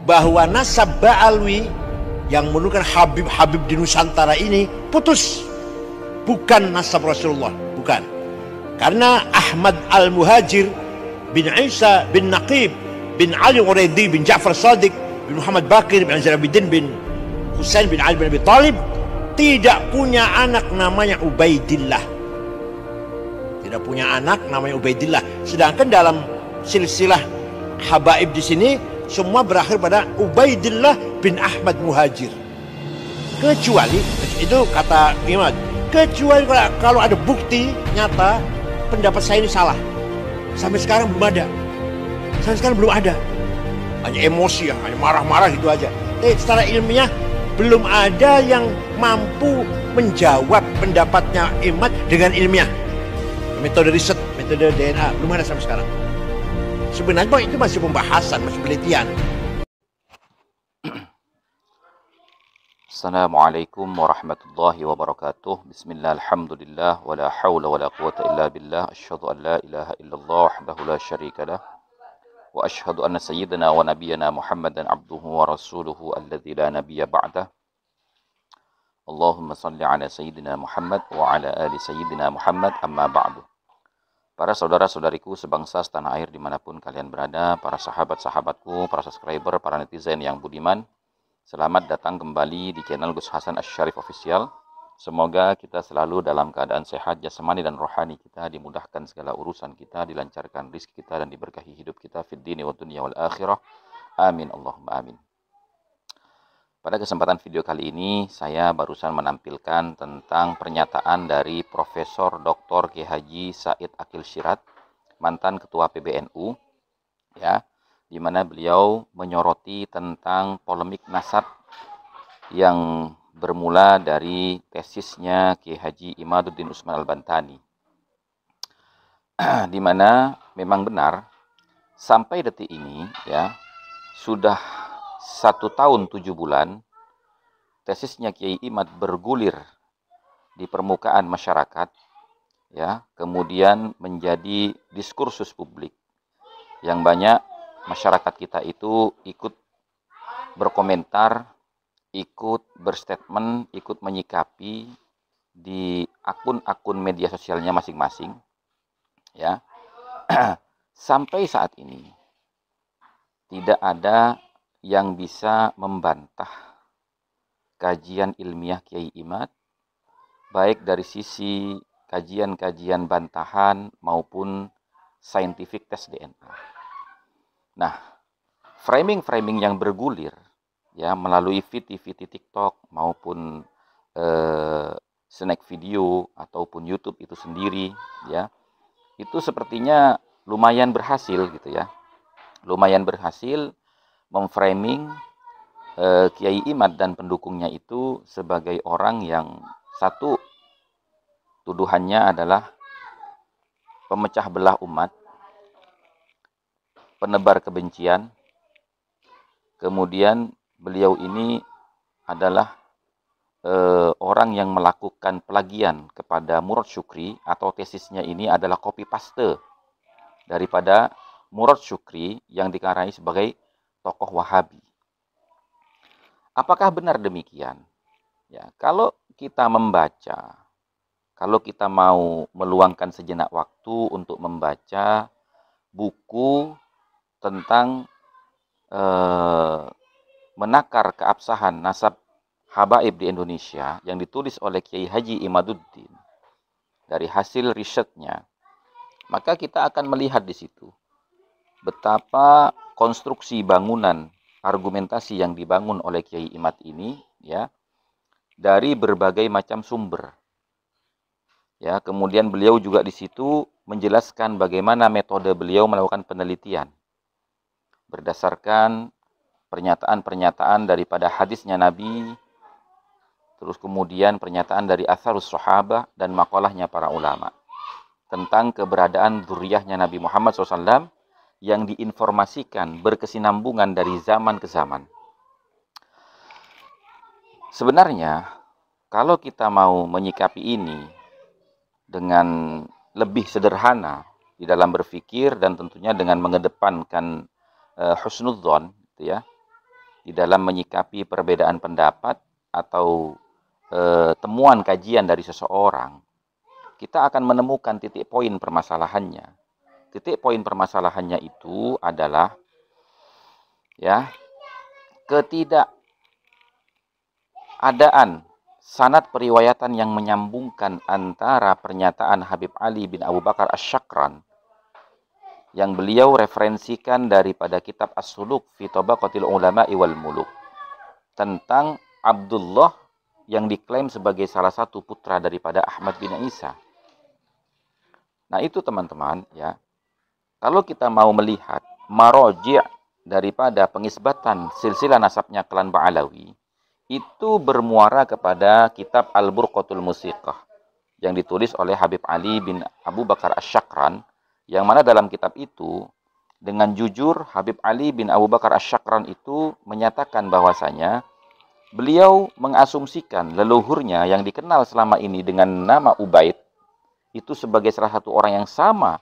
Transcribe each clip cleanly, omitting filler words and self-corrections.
bahwa nasab Ba'alwi yang menurunkan Habib-Habib di Nusantara ini putus, bukan nasab Rasulullah, bukan. Karena Ahmad Al-Muhajir bin Isa bin Naqib bin Ali Uraidi bin Ja'far Sadiq bin Muhammad Bakir bin Zainuddin bin Husain bin Ali bin Abi Talib tidak punya anak namanya Ubaidillah. Tidak punya anak namanya Ubaidillah. Sedangkan dalam silsilah habaib di sini semua berakhir pada Ubaidillah bin Ahmad Muhajir. Kecuali, itu kata Imam, kecuali kalau ada bukti nyata pendapat saya ini salah. Sampai sekarang belum ada. Sampai sekarang belum ada. Hanya emosi, hanya marah-marah gitu aja. Secara ilmiah belum ada yang mampu menjawab pendapatnya Imam dengan ilmiah. Metode riset, metode DNA belum ada sampai sekarang. Sebenarnya itu masih pembahasan, masih penelitian. Assalamualaikum warahmatullahi wabarakatuh. Bismillah, alhamdulillah, wa la hawla wa la quwata illa billah. Asyhadu an la ilaha illallah wahdahu la syarika lah. Wa asyhadu anna sayyidina wa nabiyyana Muhammadan abduhu wa rasuluhu alladzi la nabiyya ba'dah. Allahumma salli ala sayyidina Muhammad wa ala ali sayyidina Muhammad, amma ba'du. Para saudara-saudariku sebangsa setanah air dimanapun kalian berada, para sahabat-sahabatku, para subscriber, para netizen yang budiman, selamat datang kembali di channel Gus Hasan Asy-Syarif Official. Semoga kita selalu dalam keadaan sehat jasmani dan rohani kita, dimudahkan segala urusan kita, dilancarkan rezeki kita dan diberkahi hidup kita fid dini wa dunya wal akhirah. Amin Allahumma amin. Pada kesempatan video kali ini saya barusan menampilkan tentang pernyataan dari Profesor Dr. Kiai Haji Said Aqil Siraj, mantan Ketua PBNU, ya, di mana beliau menyoroti tentang polemik nasab yang bermula dari tesisnya Kiai Haji Imaduddin Usman Al-Bantani, di mana memang benar sampai detik ini, ya, sudah 1 tahun 7 bulan tesisnya Kiai Imad bergulir di permukaan masyarakat, ya, kemudian menjadi diskursus publik yang banyak masyarakat kita itu ikut berkomentar, ikut berstatement, ikut menyikapi di akun-akun media sosialnya masing-masing, ya. Sampai saat ini tidak ada yang bisa membantah kajian ilmiah Kiai Imad, baik dari sisi kajian-kajian bantahan maupun scientific test DNA. Nah, framing-framing yang bergulir, ya, melalui VT TikTok maupun snack video ataupun YouTube itu sendiri, ya, itu sepertinya lumayan berhasil gitu, ya, lumayan berhasil memframing Kiai Imad dan pendukungnya itu sebagai orang yang satu, tuduhannya adalah pemecah belah umat, penebar kebencian. Kemudian beliau ini adalah orang yang melakukan plagian kepada Murad Syukri, atau tesisnya ini adalah copy paste daripada Murad Syukri yang dikarai sebagai tokoh Wahabi. Apakah benar demikian? Ya, kalau kita membaca, kalau kita mau meluangkan sejenak waktu untuk membaca buku tentang menakar keabsahan nasab habaib di Indonesia yang ditulis oleh Kiai Haji Imaduddin, dari hasil risetnya, maka kita akan melihat di situ betapa konstruksi bangunan argumentasi yang dibangun oleh Kiai Imad ini, ya, dari berbagai macam sumber. Ya, kemudian beliau juga di situ menjelaskan bagaimana metode beliau melakukan penelitian berdasarkan pernyataan-pernyataan daripada hadisnya Nabi, terus kemudian pernyataan dari atharus sahabah dan makalahnya para ulama tentang keberadaan dzurriyyahnya Nabi Muhammad SAW yang diinformasikan berkesinambungan dari zaman ke zaman. Sebenarnya, kalau kita mau menyikapi ini dengan lebih sederhana di dalam berpikir dan tentunya dengan mengedepankan husnudzon, gitu ya, di dalam menyikapi perbedaan pendapat atau temuan kajian dari seseorang, kita akan menemukan titik poin permasalahannya. Titik poin permasalahannya itu adalah ya ketidakadaan sanad periwayatan yang menyambungkan antara pernyataan Habib Ali bin Abu Bakar Asy-Syakran yang beliau referensikan daripada kitab As-Suluk fi Tabaqatil Ulama'i wal Muluk tentang Abdullah yang diklaim sebagai salah satu putra daripada Ahmad bin Isa. Nah, itu teman-teman ya. Kalau kita mau melihat maroji' daripada pengisbatan silsilah nasabnya klan Ba'alawi, itu bermuara kepada kitab Al-Burqatul Musiqah yang ditulis oleh Habib Ali bin Abu Bakar Asy-Syakran, yang mana dalam kitab itu dengan jujur Habib Ali bin Abu Bakar Asy-Syakran itu menyatakan bahwasanya beliau mengasumsikan leluhurnya yang dikenal selama ini dengan nama Ubaid itu sebagai salah satu orang yang sama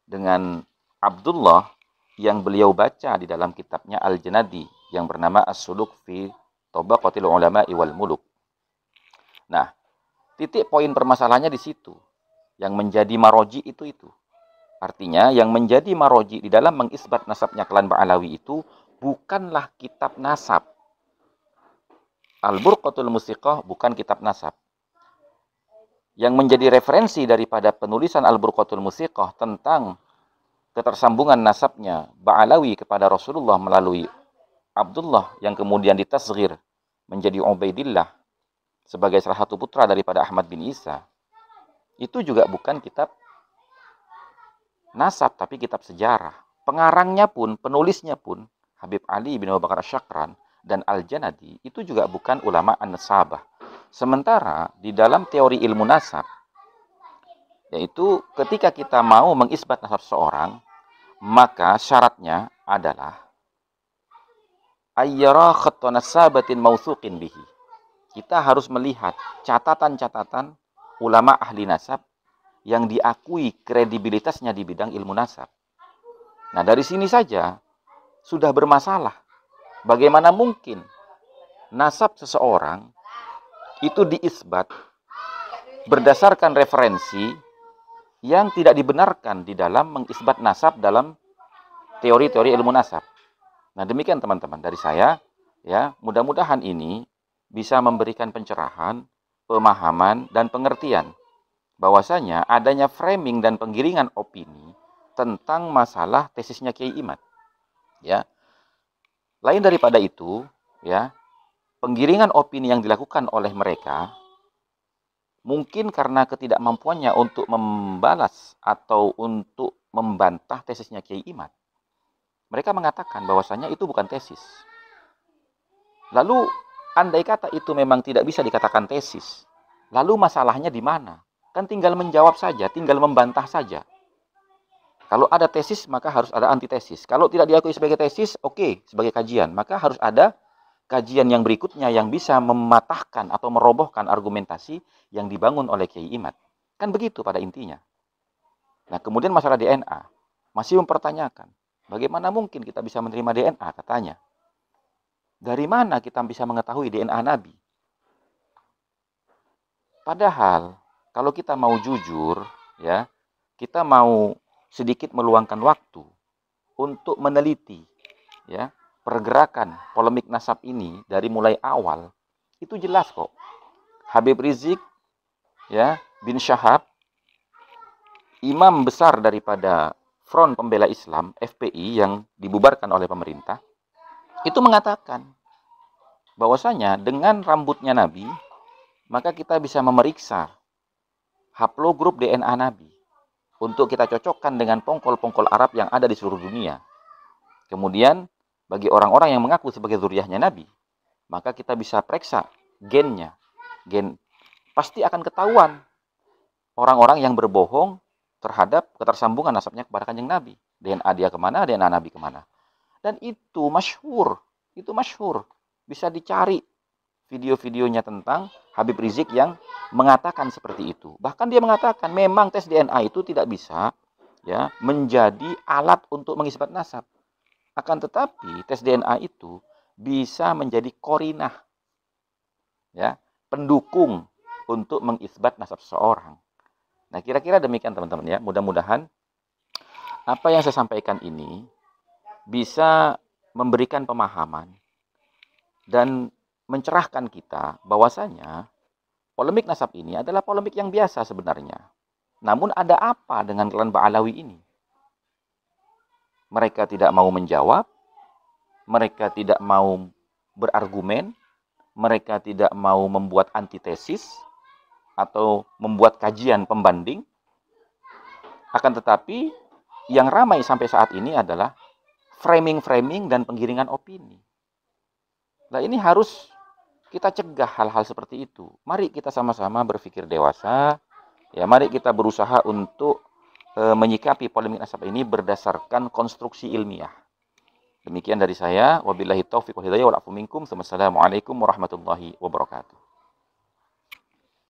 dengan Abdullah yang beliau baca di dalam kitabnya Al-Janadi yang bernama As-Suluk fi Tabaqatil Ulama'i wal Muluk. Nah, titik poin permasalahannya di situ. Yang menjadi maroji itu. Artinya yang menjadi maroji di dalam mengisbat nasabnya klan Ba'alawi itu bukanlah kitab nasab. Al-Burqatul Musiqah bukan kitab nasab. Yang menjadi referensi daripada penulisan Al-Burqatul Musiqah tentang ketersambungan nasabnya Ba'alawi kepada Rasulullah melalui Abdullah yang kemudian ditasghir menjadi Ubaidillah sebagai salah satu putra daripada Ahmad bin Isa. Itu juga bukan kitab nasab tapi kitab sejarah. Pengarangnya pun, penulisnya pun Habib Ali bin Abu Bakar Asy-Syakran dan Al-Janadi itu juga bukan ulama an-nasabah. Sementara di dalam teori ilmu nasab, yaitu ketika kita mau mengisbat nasab seseorang, maka syaratnya adalah ayyara khatta nasabatin mausuqin bihi. Kita harus melihat catatan-catatan ulama ahli nasab yang diakui kredibilitasnya di bidang ilmu nasab. Nah, dari sini saja sudah bermasalah. Bagaimana mungkin nasab seseorang itu diisbat berdasarkan referensi yang tidak dibenarkan di dalam mengisbat nasab dalam teori-teori ilmu nasab. Nah, demikian teman-teman dari saya ya, mudah-mudahan ini bisa memberikan pencerahan, pemahaman dan pengertian bahwasanya adanya framing dan penggiringan opini tentang masalah tesisnya Kiai Imad. Ya. Lain daripada itu, ya, penggiringan opini yang dilakukan oleh mereka mungkin karena ketidakmampuannya untuk membalas atau untuk membantah tesisnya Kiai Imad. Mereka mengatakan bahwasanya itu bukan tesis. Lalu, andai kata itu memang tidak bisa dikatakan tesis, lalu masalahnya di mana? Kan tinggal menjawab saja, tinggal membantah saja. Kalau ada tesis, maka harus ada antitesis. Kalau tidak diakui sebagai tesis, oke, sebagai kajian. Maka harus ada kajian yang berikutnya yang bisa mematahkan atau merobohkan argumentasi yang dibangun oleh Kiai Imad. Kan begitu pada intinya. Nah, kemudian masalah DNA. Masih mempertanyakan, bagaimana mungkin kita bisa menerima DNA, katanya. Dari mana kita bisa mengetahui DNA Nabi? Padahal, kalau kita mau jujur, ya, kita mau sedikit meluangkan waktu untuk meneliti ya pergerakan polemik nasab ini dari mulai awal, itu jelas kok. Habib Rizik ya bin Syahab, imam besar daripada Front Pembela Islam FPI yang dibubarkan oleh pemerintah, itu mengatakan bahwasanya dengan rambutnya Nabi maka kita bisa memeriksa haplogrup DNA Nabi untuk kita cocokkan dengan pongkol-pongkol Arab yang ada di seluruh dunia. Kemudian, bagi orang-orang yang mengaku sebagai zuriyahnya Nabi, maka kita bisa periksa gennya. Gen pasti akan ketahuan orang-orang yang berbohong terhadap ketersambungan nasabnya kepada Kanjeng Nabi. DNA dia kemana, DNA Nabi kemana. Dan itu masyhur. Itu masyhur. Bisa dicari video-videonya tentang Habib Rizik yang mengatakan seperti itu. Bahkan dia mengatakan memang tes DNA itu tidak bisa ya menjadi alat untuk mengisbat nasab. Akan tetapi tes DNA itu bisa menjadi korinah, ya, pendukung untuk mengisbat nasab seseorang. Nah, kira-kira demikian teman-teman ya. Mudah-mudahan apa yang saya sampaikan ini bisa memberikan pemahaman dan mencerahkan kita bahwasanya polemik nasab ini adalah polemik yang biasa sebenarnya. Namun ada apa dengan klan Ba'alawi ini? Mereka tidak mau menjawab, mereka tidak mau berargumen, mereka tidak mau membuat antitesis atau membuat kajian pembanding. Akan tetapi yang ramai sampai saat ini adalah framing-framing dan penggiringan opini. Nah, ini harus kita cegah hal-hal seperti itu. Mari kita sama-sama berpikir dewasa. Ya, mari kita berusaha untuk menyikapi polemik nasab ini berdasarkan konstruksi ilmiah. Demikian dari saya. Wabillahi taufiq wal hidayah wal afu minkum. Wassalamualaikum warahmatullahi wabarakatuh.